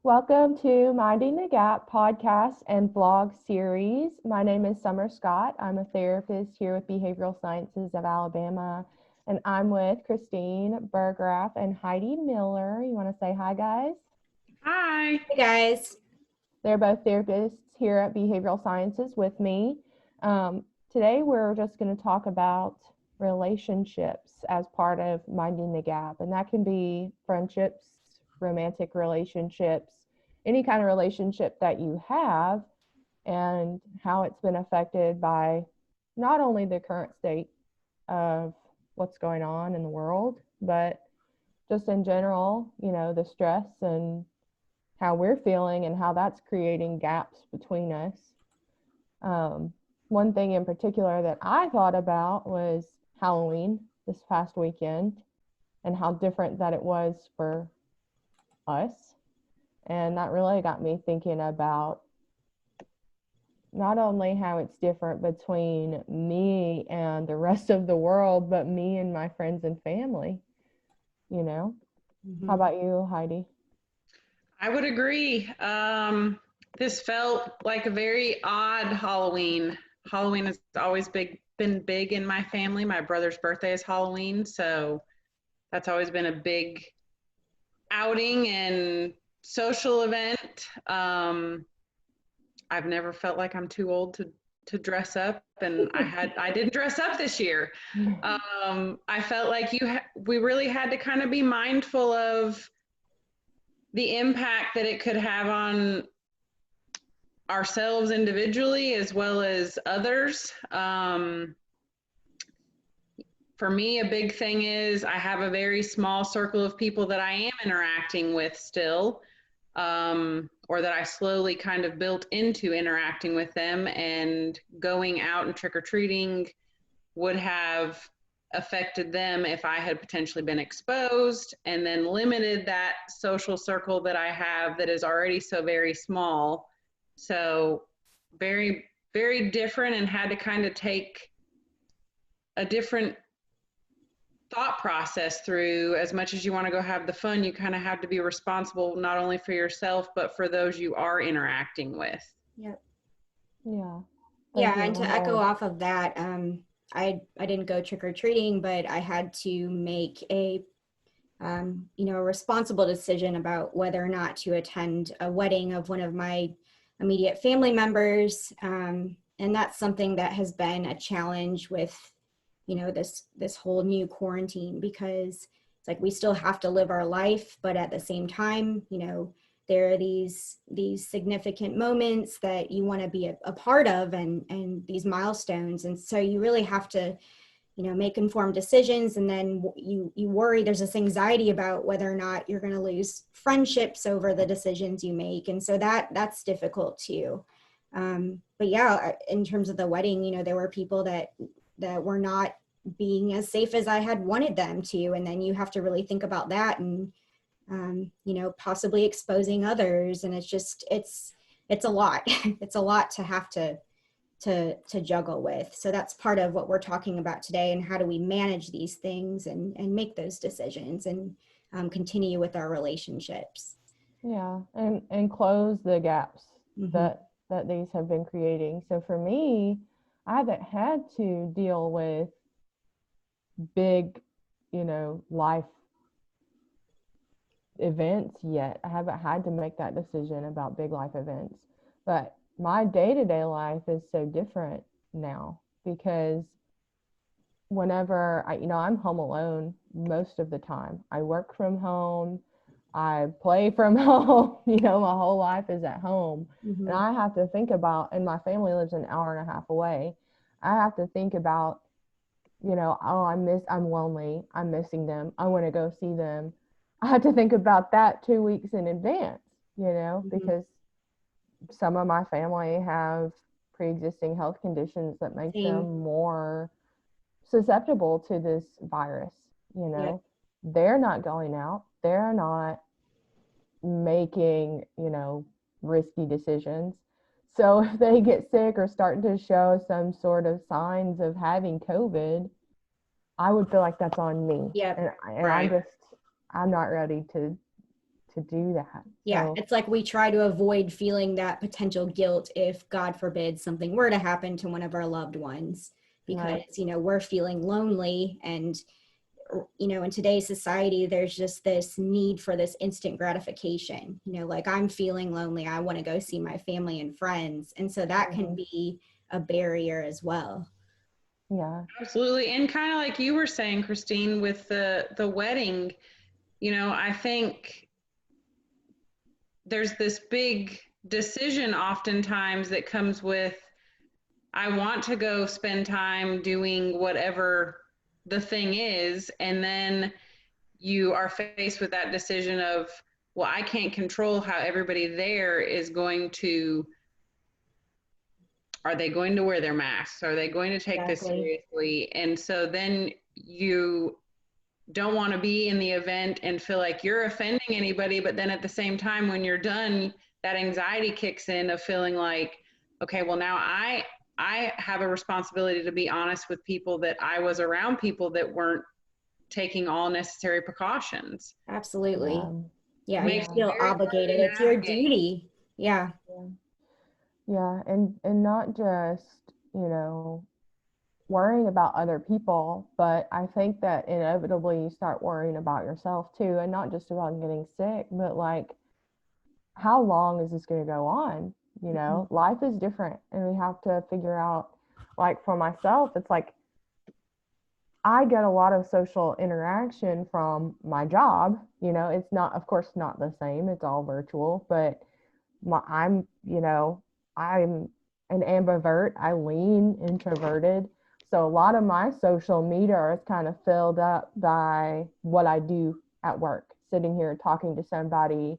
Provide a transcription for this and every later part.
Welcome to Minding the Gap podcast and blog series. My name is Summer Scott. I'm a therapist here with Behavioral Sciences of Alabama, and I'm with Christine Burgraff and Heidi Miller. You want to say hi, guys? Hi. Hey guys. They're both therapists here at Behavioral Sciences with me. Today, we're just going to talk about relationships as part of Minding the Gap, and that can be friendships, romantic relationships, any kind of relationship that you have, and how it's been affected by not only the current state of what's going on in the world, but just in general, the stress and how we're feeling and how that's creating gaps between us. One thing in particular that I thought about was Halloween this past weekend and how different that it was for us. And that really got me thinking about not only how it's different between me and the rest of the world, but me and my friends and family, How about you, Heidi? I would agree. This felt like a very odd Halloween. Halloween has always been big in my family. My brother's birthday is Halloween, so that's always been a big outing and social event. I've never felt like I'm too old to dress up, and I didn't dress up this year. I felt like we really had to kind of be mindful of the impact that it could have on ourselves individually as well as others. For me, a big thing is I have a very small circle of people that I am interacting with still, or that I slowly kind of built into interacting with them, and going out and trick-or-treating would have affected them if I had potentially been exposed, and then limited that social circle that I have that is already so very small. So very, very different, and had to kind of take a different thought process through. As much as you want to go have the fun, you kind of have to be responsible not only for yourself, but for those you are interacting with. Yep. Yeah. Yeah, and to echo off of that, I didn't go trick-or-treating, but I had to make a responsible decision about whether or not to attend a wedding of one of my immediate family members. And that's something that has been a challenge with, this whole new quarantine, because it's like we still have to live our life, but at the same time, there are these significant moments that you want to be a part of, and these milestones. And so you really have to, make informed decisions. And then you worry, there's this anxiety about whether or not you're going to lose friendships over the decisions you make. And so that's difficult too. But yeah, in terms of the wedding, there were people that were not being as safe as I had wanted them to. And then you have to really think about that, and possibly exposing others. And it's a lot. It's a lot to have to juggle with. So that's part of what we're talking about today, and how do we manage these things and make those decisions and continue with our relationships. Yeah, and close the gaps that these have been creating. So for me, I haven't had to deal with big, life events yet. I haven't had to make that decision about big life events, but my day-to-day life is so different now, because whenever I'm home alone most of the time. I work from home, I play from home, my whole life is at home. And I have to think about, and my family lives an hour and a half away. I have to think about, I'm lonely, I'm missing them, I want to go see them. I have to think about that 2 weeks in advance, because some of my family have pre-existing health conditions that make them more susceptible to this virus. They're not going out, they're not making risky decisions. So if they get sick or start to show some sort of signs of having COVID, I would feel like that's on me. Yep. And right. I'm not ready to to do that. Yeah, So, it's like we try to avoid feeling that potential guilt if, God forbid, something were to happen to one of our loved ones, because, right. you know, we're feeling lonely. And, you know, in today's society, there's just this need for this instant gratification. You know, like, I'm feeling lonely, I want to go see my family and friends. And so that can be a barrier as well. Yeah. Absolutely. And kind of like you were saying, Christine, with the wedding, you know, I think there's this big decision oftentimes that comes with, I want to go spend time doing whatever the thing is. And then you are faced with that decision of, well, I can't control how everybody there is going to, are they going to wear their masks? Are they going to take this Exactly. seriously? And so then you don't want to be in the event and feel like you're offending anybody. But then at the same time, when you're done, that anxiety kicks in of feeling like, okay, well, now I have a responsibility to be honest with people, that I was around people that weren't taking all necessary precautions. Absolutely. Yeah, you Makes it feel very hard obligated. to It's your navigate. duty. Yeah. Yeah. Yeah. And not just, you know, worrying about other people, but I think that inevitably you start worrying about yourself too, and not just about getting sick, but like, how long is this going to go on? You know, life is different, and we have to figure out, like, for myself, it's like I get a lot of social interaction from my job. You know, it's not, of course, not the same, it's all virtual, but I'm, you know, I'm an ambivert. I lean introverted. So a lot of my social media is kind of filled up by what I do at work, sitting here talking to somebody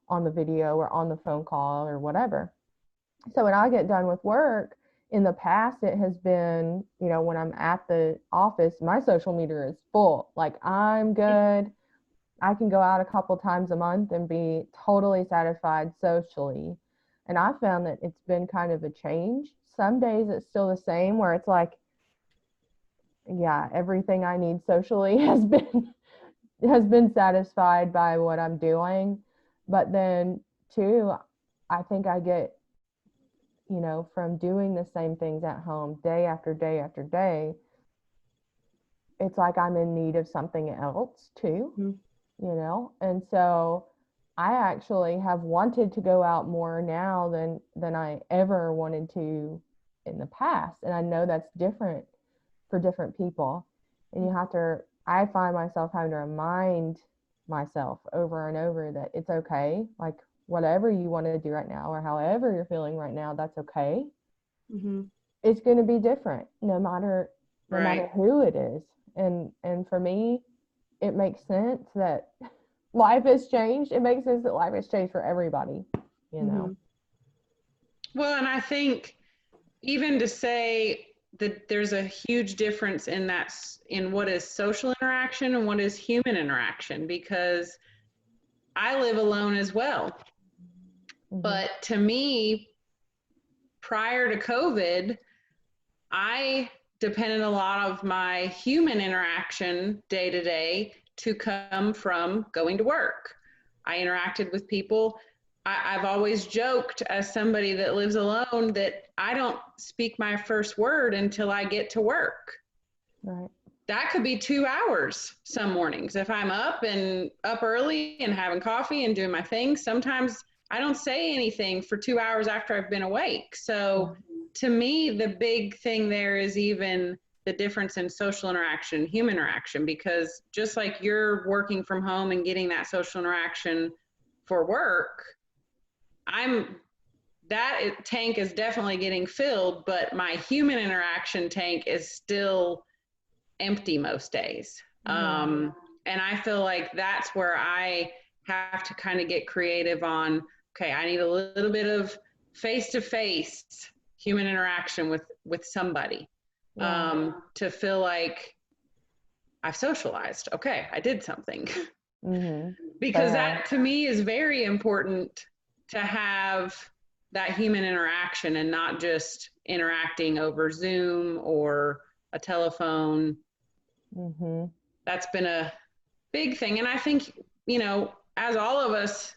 on the video or on the phone call or whatever. So when I get done with work, in the past, it has been, you know, when I'm at the office, my social media is full. Like, I'm good. I can go out a couple times a month and be totally satisfied socially. And I found that it's been kind of a change. Some days it's still the same, where it's like, yeah, everything I need socially has been satisfied by what I'm doing. But then too, I think I get, you know, from doing the same things at home day after day after day, it's like I'm in need of something else too. You know, and so I actually have wanted to go out more now than I ever wanted to in the past, and I know that's different for different people, and you have to, I find myself having to remind myself over and over that it's okay, like, whatever you want to do right now or however you're feeling right now, that's okay. It's going to be different no matter Right. who it is. And for me, it makes sense that life has changed. It makes sense that life has changed for everybody, you know. Well, and I think even to say that there's a huge difference in that, in what is social interaction and what is human interaction, because I live alone as well. But to me, prior to COVID, I depended a lot of my human interaction day to day to come from going to work. I interacted with people. I've always joked, as somebody that lives alone, that I don't speak my first word until I get to work. Right. That could be 2 hours some mornings. If I'm up early and having coffee and doing my thing, sometimes I don't say anything for 2 hours after I've been awake. So to me, the big thing there is even the difference in social interaction, human interaction, because just like you're working from home and getting that social interaction for work, that tank is definitely getting filled, but my human interaction tank is still empty most days. And I feel like that's where I have to kind of get creative on, okay, I need a little bit of face-to-face human interaction with somebody, to feel like I've socialized. Okay, I did something. Because that to me is very important, to have that human interaction and not just interacting over Zoom or a telephone. That's been a big thing. And I think, you know, as all of us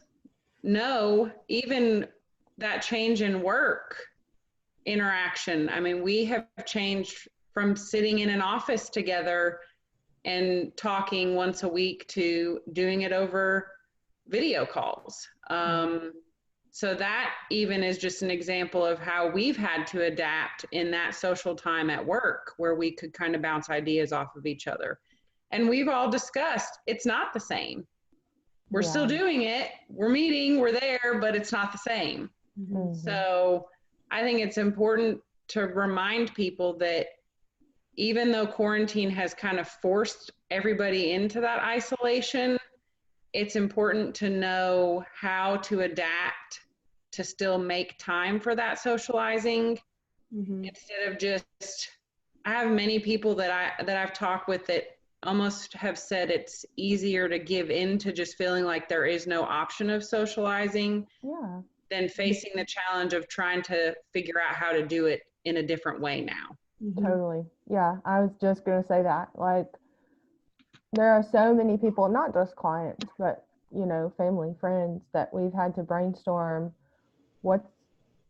know, even that change in work interaction, I mean, we have changed from sitting in an office together and talking once a week to doing it over video calls. So that even is just an example of how we've had to adapt in that social time at work, where we could kind of bounce ideas off of each other. And we've all discussed it's not the same. We're still doing it. We're meeting, we're there, but it's not the same. Mm-hmm. So I think it's important to remind people that even though quarantine has kind of forced everybody into that isolation, it's important to know how to adapt to still make time for that socializing, instead of just, I have many people that I've talked with that almost have said it's easier to give in to just feeling like there is no option of socializing than facing the challenge of trying to figure out how to do it in a different way now. Totally. Yeah, I was just going to say that. Like, there are so many people, not just clients, but, you know, family, friends, that we've had to brainstorm what's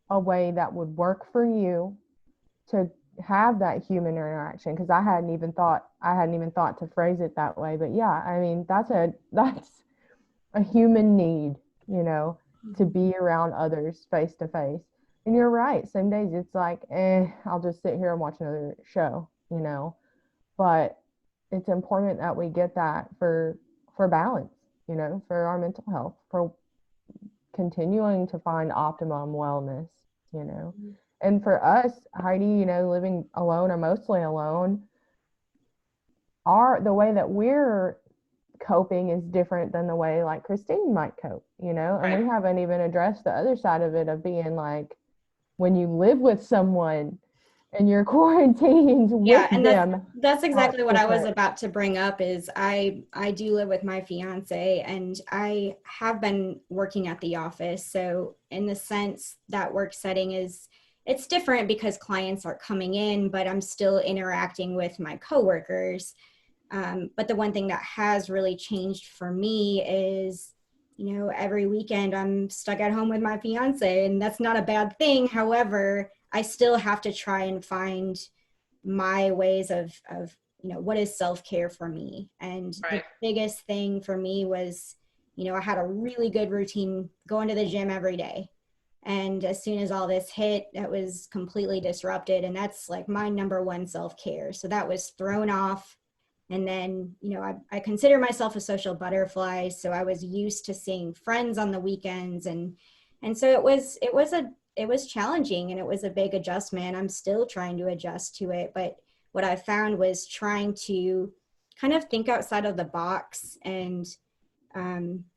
a way that would work for you to have that human interaction. Because I hadn't even thought to phrase it that way. But yeah, I mean, that's a human need, you know, to be around others face to face. And you're right. Some days it's like, I'll just sit here and watch another show, you know. But it's important that we get that for balance, you know, for our mental health, for continuing to find optimum wellness, you know. And for us, Heidi, you know, living alone or mostly alone, the way that we're coping is different than the way like Christine might cope, you know. And we haven't even addressed the other side of it, of being like, when you live with someone and you're quarantined with and them. That's exactly what I was about to bring up. Is I do live with my fiance, and I have been working at the office. So in the sense, that work setting it's different because clients are coming in, but I'm still interacting with my coworkers. But the one thing that has really changed for me is, you know, every weekend I'm stuck at home with my fiance, and that's not a bad thing. However, I still have to try and find my ways of, you know, what is self-care for me. And the biggest thing for me was, you know, I had a really good routine going to the gym every day. And as soon as all this hit, that was completely disrupted. And that's like my number one self-care. So that was thrown off. And then, you know, I consider myself a social butterfly. So I was used to seeing friends on the weekends. And so it was challenging, and it was a big adjustment. I'm still trying to adjust to it. But what I found was trying to kind of think outside of the box and,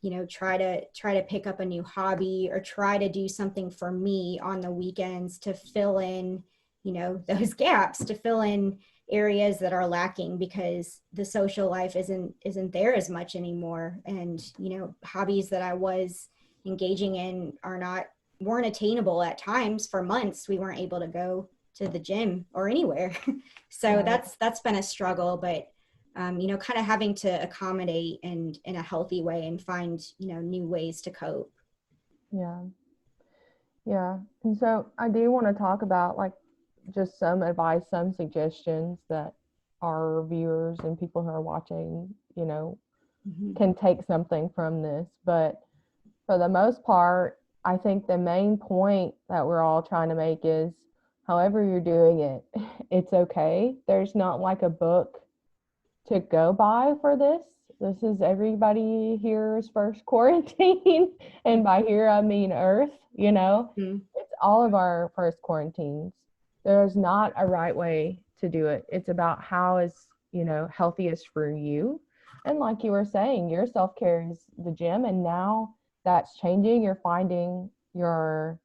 you know, try to pick up a new hobby or try to do something for me on the weekends to fill in, you know, those gaps, to fill in areas that are lacking, because the social life isn't there as much anymore. And, you know, hobbies that I was engaging in weren't attainable at times. For months we weren't able to go to the gym or anywhere. So that's been a struggle, but you know, kind of having to accommodate and in a healthy way and find, you know, new ways to cope. Yeah. And so I do want to talk about like just some advice, some suggestions that our viewers and people who are watching, you know, can take something from this. But for the most part, I think the main point that we're all trying to make is, however you're doing it, it's okay. There's not like a book to go by for this. This is everybody here's first quarantine. And by here, I mean Earth, you know. It's all of our first quarantines. There's not a right way to do it. It's about how is, you know, healthiest for you. And like you were saying, your self-care is the gym. And now that's changing. You're finding how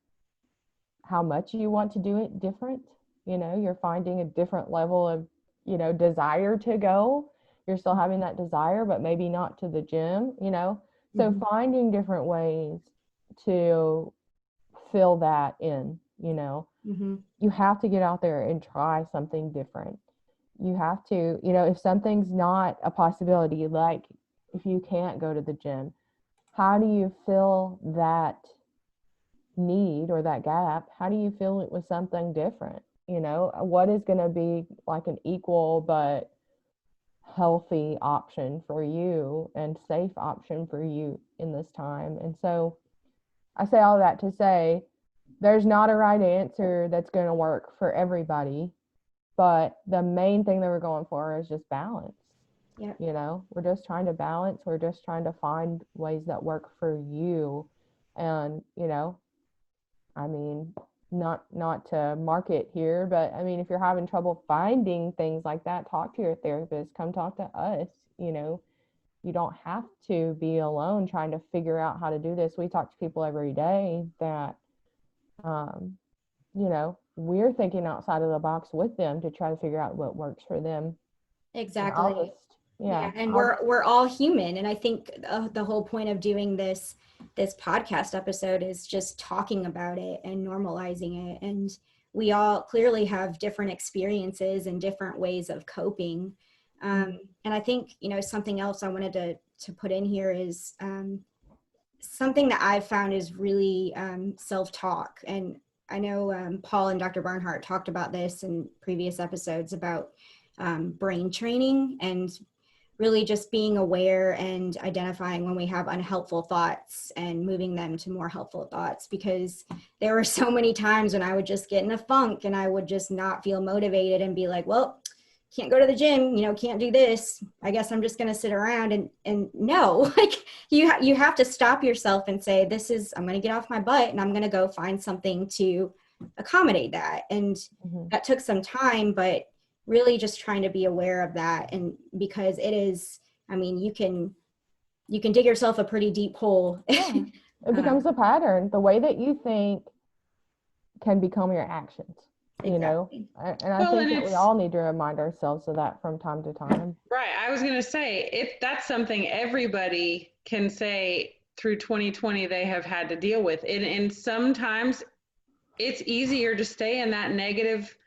much you want to do it different. You know, you're finding a different level of, you know, desire to go. You're still having that desire, but maybe not to the gym, you know. So finding different ways to fill that in, you know. You have to get out there and try something different. You have to, you know, if something's not a possibility, like if you can't go to the gym, how do you fill that need or that gap? How do you fill it with something different? You know, what is going to be like an equal but healthy option for you and safe option for you in this time? And so I say all that to say there's not a right answer that's going to work for everybody, but the main thing that we're going for is just balance. Yeah. You know, we're just trying to balance. We're just trying to find ways that work for you. And, you know, I mean, not to market here, but I mean, if you're having trouble finding things like that, talk to your therapist, come talk to us. You know, you don't have to be alone trying to figure out how to do this. We talk to people every day that, you know, we're thinking outside of the box with them to try to figure out what works for them. Exactly. Yeah. And we're all human. And I think the whole point of doing this podcast episode is just talking about it and normalizing it. And we all clearly have different experiences and different ways of coping. And I think, you know, something else I wanted to put in here is something that I've found is really self-talk. And I know Paul and Dr. Barnhart talked about this in previous episodes about brain training and really just being aware and identifying when we have unhelpful thoughts and moving them to more helpful thoughts, because there were so many times when I would just get in a funk and I would just not feel motivated and be like, well, can't go to the gym, you know, can't do this. I guess I'm just going to sit around and no, like you have to stop yourself and say, I'm going to get off my butt and I'm going to go find something to accommodate that. And that took some time, but really just trying to be aware of that. And because it is, I mean, you can dig yourself a pretty deep hole. Yeah. It becomes a pattern. The way that you think can become your actions, you know? And I think that we all need to remind ourselves of that from time to time. Right. I was going to say, if that's something everybody can say through 2020 they have had to deal with. And sometimes it's easier to stay in that negative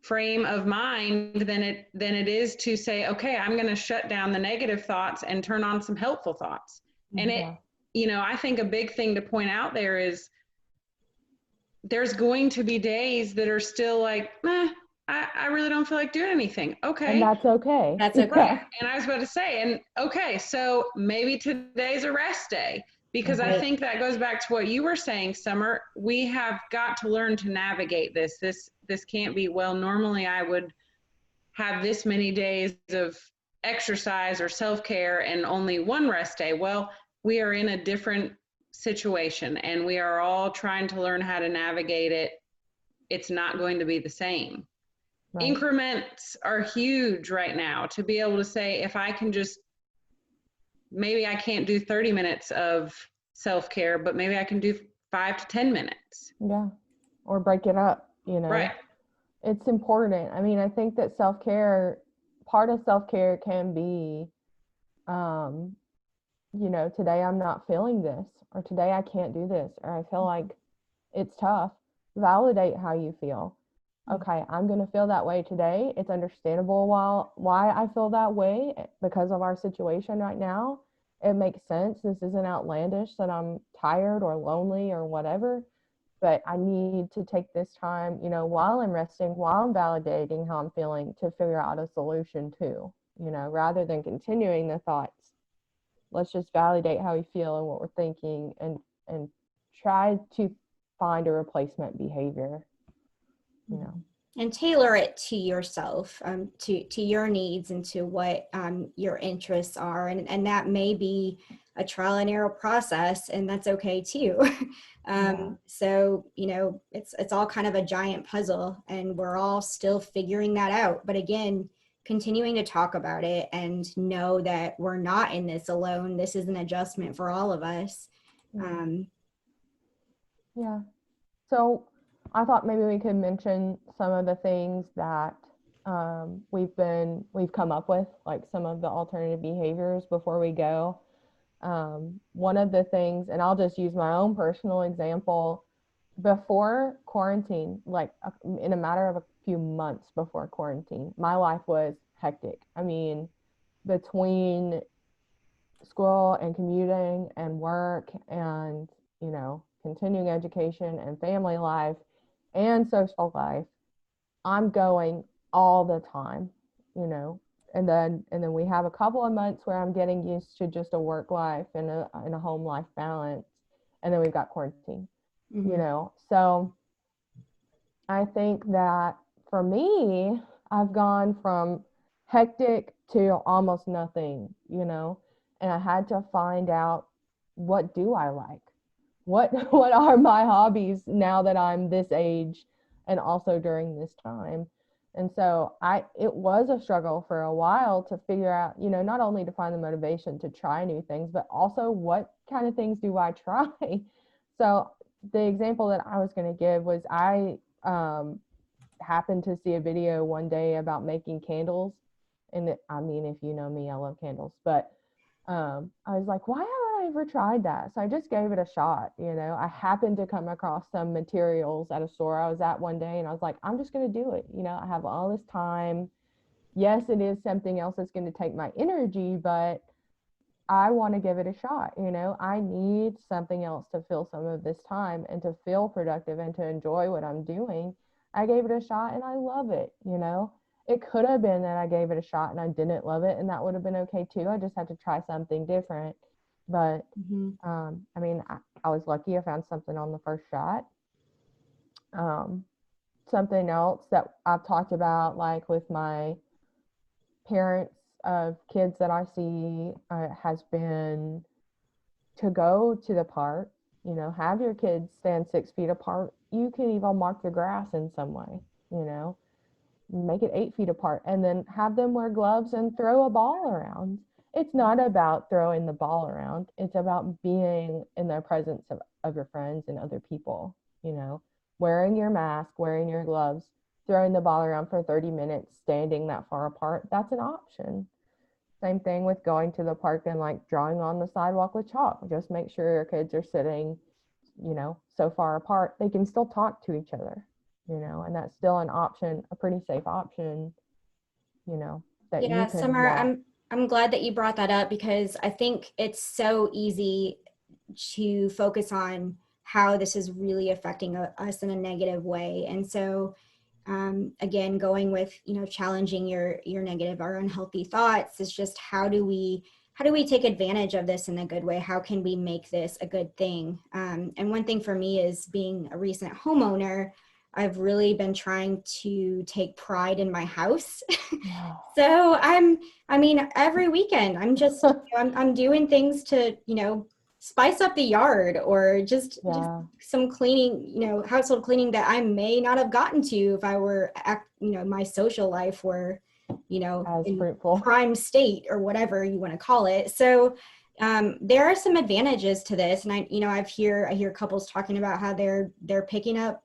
frame of mind than it is to say, okay, I'm going to shut down the negative thoughts and turn on some helpful thoughts. And you know, I think a big thing to point out there is there's going to be days that are still like, I really don't feel like doing anything. Okay. And that's okay. That's okay. And I was about to say, and okay, so maybe today's a rest day. Because I think that goes back to what you were saying, Summer. We have got to learn to navigate this. This can't be, well, normally I would have this many days of exercise or self-care and only one rest day. Well, we are in a different situation and we are all trying to learn how to navigate it. It's not going to be the same. Right. Increments are huge right now to be able to say, if I can just, maybe I can't do 30 minutes of self-care, but maybe I can do 5 to 10 minutes. Yeah. Or break it up, you know. Right. It's important. I mean, I think that part of self-care can be, you know, today I'm not feeling this, or today I can't do this, or I feel like it's tough. Validate how you feel. Okay, I'm going to feel that way today. It's understandable why I feel that way because of our situation right now. It makes sense. This isn't outlandish that I'm tired or lonely or whatever, but I need to take this time, you know, while I'm resting, while I'm validating how I'm feeling, to figure out a solution too, you know, rather than continuing the thoughts. Let's just validate how we feel and what we're thinking and try to find a replacement behavior. You know, and tailor it to yourself, to your needs and to what your interests are, and that may be a trial and error process, and that's okay too. So you know, it's all kind of a giant puzzle, and we're all still figuring that out. But again, continuing to talk about it and know that we're not in this alone. This is an adjustment for all of us. Yeah. So I thought maybe we could mention some of the things that we've come up with, like some of the alternative behaviors before we go. One of the things, and I'll just use my own personal example, before quarantine, like in a matter of a few months before quarantine, my life was hectic. I mean, between school and commuting and work and, continuing education and family life and social life, I'm going all the time, and then we have a couple of months where I'm getting used to just a work life and a home life balance. And then we've got quarantine, so I think that for me, I've gone from hectic to almost nothing, and I had to find out, what do I like? What are my hobbies now that I'm this age and also during this time? And so it was a struggle for a while to figure out, not only to find the motivation to try new things, but also what kind of things do I try? So the example that I was going to give was I happened to see a video one day about making candles. And if you know me, I love candles, but I was like, why haven't I ever tried that? So I just gave it a shot. I happened to come across some materials at a store I was at one day, and I was like, I'm just going to do it. I have all this time. Yes, it is something else that's going to take my energy, but I want to give it a shot. I need something else to fill some of this time and to feel productive and to enjoy what I'm doing. I gave it a shot and I love it. It could have been that I gave it a shot and I didn't love it, and that would have been okay too. I just had to try something different. But I was lucky I found something on the first shot. Something else that I've talked about, like with my parents of kids that I see, has been to go to the park, have your kids stand 6 feet apart. You can even mark the grass in some way, make it 8 feet apart, and then have them wear gloves and throw a ball around. It's not about throwing the ball around. It's about being in the presence of your friends and other people, wearing your mask, wearing your gloves, throwing the ball around for 30 minutes, standing that far apart. That's an option. Same thing with going to the park and like drawing on the sidewalk with chalk. Just make sure your kids are sitting, so far apart, they can still talk to each other. And that's still an option, a pretty safe option, that you can Summer, walk. I'm glad that you brought that up, because I think it's so easy to focus on how this is really affecting us in a negative way. And so, again, going with, challenging your negative or unhealthy thoughts is just how do we take advantage of this in a good way? How can we make this a good thing? And one thing for me is, being a recent homeowner, I've really been trying to take pride in my house. So every weekend I'm just, I'm doing things to, spice up the yard, or just some cleaning, household cleaning that I may not have gotten to if I were, my social life were, as in fruitful prime state, or whatever you want to call it. So there are some advantages to this. And I hear couples talking about how they're picking up,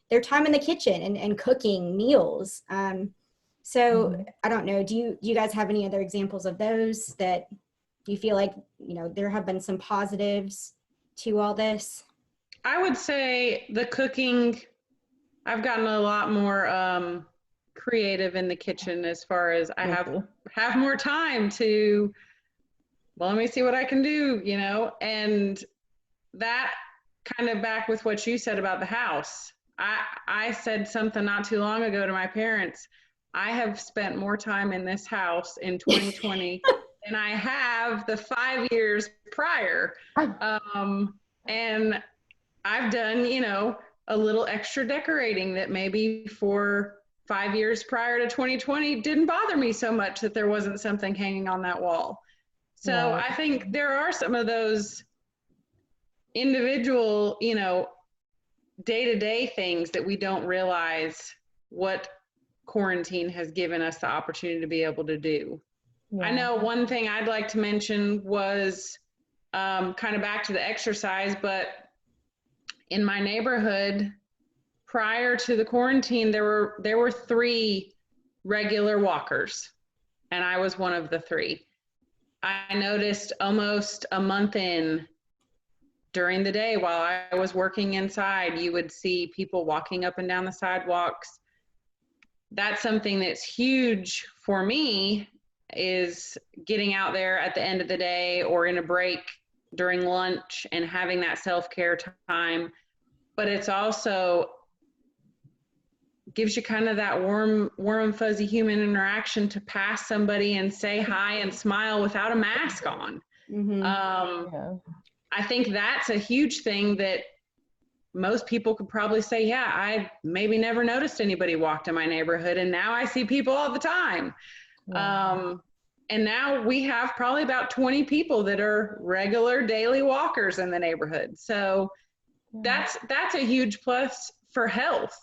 their time in the kitchen and cooking meals. So I don't know, do you guys have any other examples of those that you feel like, there have been some positives to all this? I would say the cooking, I've gotten a lot more creative in the kitchen, as far as I have more time to, well, let me see what I can do, and that kind of back with what you said about the house. I said something not too long ago to my parents. I have spent more time in this house in 2020 than I have the 5 years prior. And I've done, a little extra decorating that maybe for 5 years prior to 2020 didn't bother me so much that there wasn't something hanging on that wall. So I think there are some of those individual, day-to-day things that we don't realize what quarantine has given us the opportunity to be able to do. I know one thing I'd like to mention was kind of back to the exercise, but in my neighborhood prior to the quarantine, there were 3 regular walkers, and I was one of the 3. I noticed almost a month in, during the day while I was working inside, you would see people walking up and down the sidewalks. That's something that's huge for me is getting out there at the end of the day or in a break during lunch and having that self-care time. But it's also gives you kind of that warm and fuzzy human interaction to pass somebody and say hi and smile without a mask on. Yeah. I think that's a huge thing that most people could probably say, yeah, I maybe never noticed anybody walked in my neighborhood, and now I see people all the time. Yeah. And now we have probably about 20 people that are regular daily walkers in the neighborhood. So that's a huge plus for health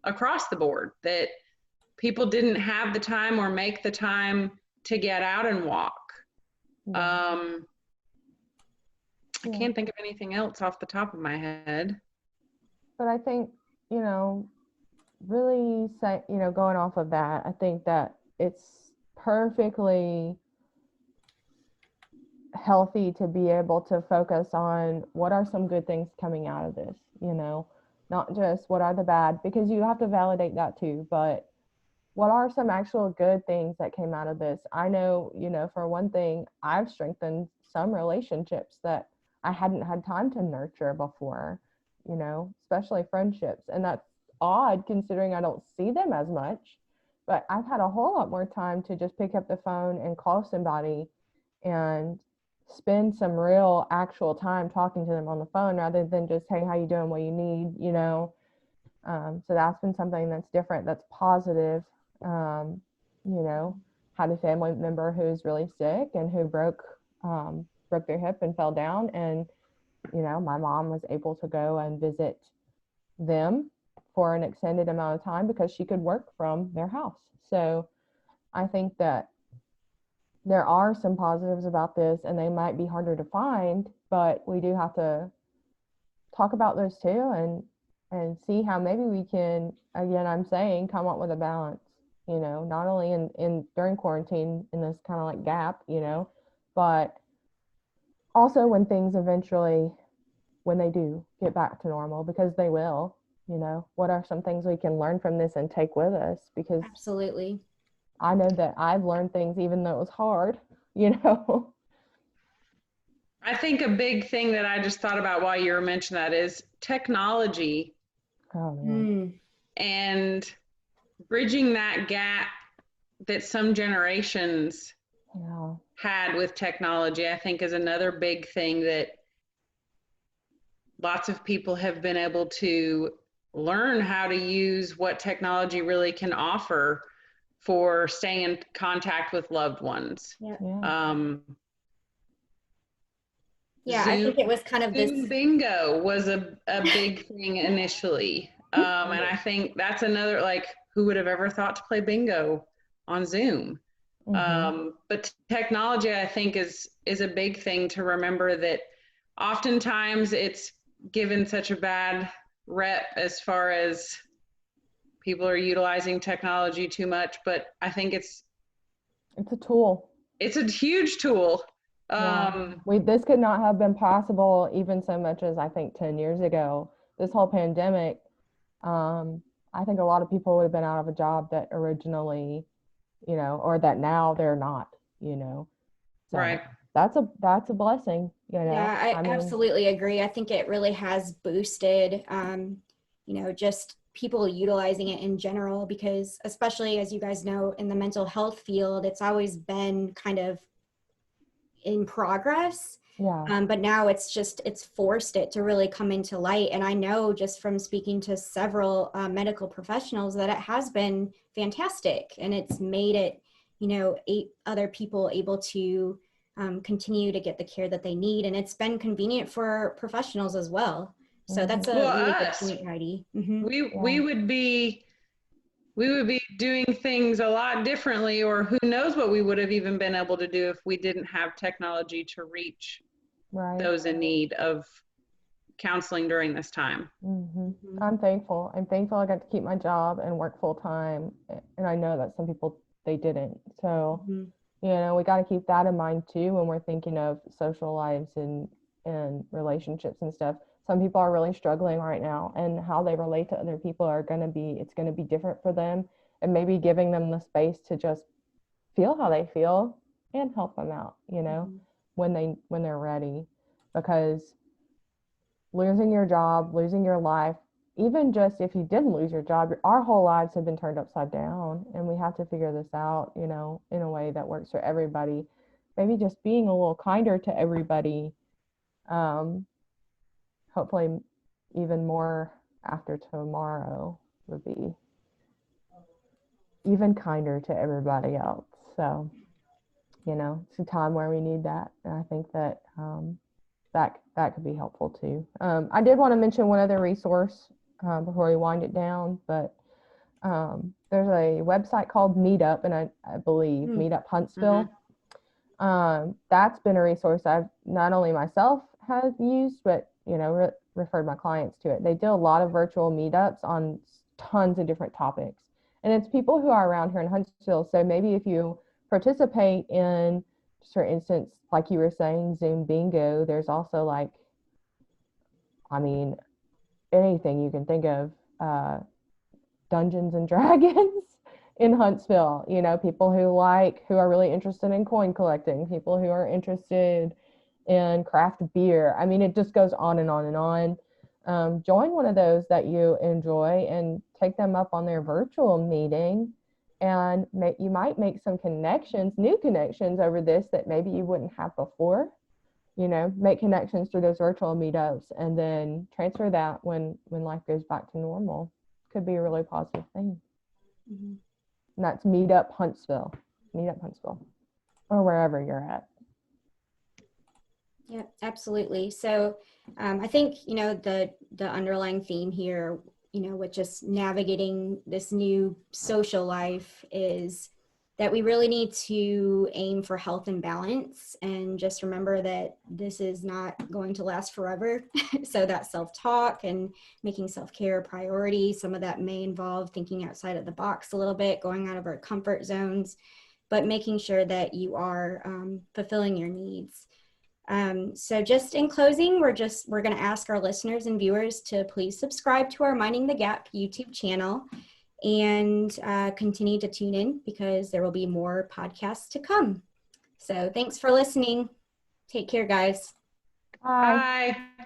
across the board, that people didn't have the time or make the time to get out and walk. I can't think of anything else off the top of my head. But I think, really going off of that, I think that it's perfectly healthy to be able to focus on what are some good things coming out of this, not just what are the bad, because you have to validate that too, but what are some actual good things that came out of this? I know, for one thing, I've strengthened some relationships that I hadn't had time to nurture before, especially friendships. And that's odd considering I don't see them as much, but I've had a whole lot more time to just pick up the phone and call somebody and spend some real actual time talking to them on the phone rather than just, hey, how you doing? What you need? So that's been something that's different, that's positive. Had a family member who's really sick and who broke their hip and fell down, and my mom was able to go and visit them for an extended amount of time because she could work from their house. So I think that there are some positives about this, and they might be harder to find, but we do have to talk about those too and see how maybe we can, again, I'm saying, come up with a balance, not only in during quarantine in this kind of like gap, but also when things eventually, when they do get back to normal, because they will, what are some things we can learn from this and take with us? Because absolutely, I know that I've learned things even though it was hard, I think a big thing that I just thought about while you were mentioning that is technology. Oh, man. And bridging that gap that some generations had with technology, I think, is another big thing that lots of people have been able to learn how to use what technology really can offer for staying in contact with loved ones. Yeah, I think it was kind of Zoom bingo was a big thing initially. And I think that's another, like, who would have ever thought to play bingo on Zoom? But technology, I think, is a big thing to remember, that oftentimes it's given such a bad rep as far as people are utilizing technology too much, but I think it's a tool. It's a huge tool. This could not have been possible even so much as I think 10 years ago. This whole pandemic, I think a lot of people would have been out of a job that originally, or that now they're not, So right. That's a blessing, Yeah, I mean, absolutely agree. I think it really has boosted, just people utilizing it in general, because especially, as you guys know, in the mental health field, it's always been kind of in progress. But now it's forced it to really come into light. And I know just from speaking to several medical professionals that it has been fantastic, and it's made it, other people able to continue to get the care that they need. And it's been convenient for professionals as well. So that's a really good point, Heidi. We would be doing things a lot differently, or who knows what we would have even been able to do if we didn't have technology to reach those in need of counseling during this time. I'm thankful. I got to keep my job and work full time. And I know that some people, they didn't. So, we got to keep that in mind too when we're thinking of social lives and relationships and stuff. Some people are really struggling right now, and how they relate to other people it's going to be different for them, and maybe giving them the space to just feel how they feel and help them out, you know, when they're ready. Because losing your job, losing your life, even just if you didn't lose your job, our whole lives have been turned upside down, and we have to figure this out, you know, in a way that works for everybody. Maybe just being a little kinder to everybody. Hopefully even more after tomorrow would be even kinder to everybody else. So, you know, it's a time where we need that. And I think that that could be helpful too. I did want to mention one other resource before we wind it down, but there's a website called Meetup, and I believe Meetup Huntsville. That's been a resource I've not only myself have used, but, you know, referred my clients to it. They do a lot of virtual meetups on tons of different topics. And it's people who are around here in Huntsville. So maybe if you participate in, for instance, like you were saying, Zoom bingo, there's also like, I mean, anything you can think of, Dungeons and Dragons in Huntsville, you know, people who are really interested in coin collecting, people who are interested in craft beer. I mean, it just goes on and on and on. Join one of those that you enjoy and take them up on their virtual meeting, and you might make some connections, new connections over this that maybe you wouldn't have before. You know, make connections through those virtual meetups, and then transfer that when life goes back to normal. Could be a really positive thing. And that's Meetup Huntsville, or wherever you're at. Yeah, absolutely. So I think, you know, the underlying theme here, you know, with just navigating this new social life is that we really need to aim for health and balance, and just remember that this is not going to last forever. So that self-talk and making self-care a priority, some of that may involve thinking outside of the box a little bit, going out of our comfort zones, but making sure that you are fulfilling your needs. So just in closing, we're going to ask our listeners and viewers to please subscribe to our Minding the Gap YouTube channel, and continue to tune in, because there will be more podcasts to come. So thanks for listening. Take care, guys. Bye. Bye.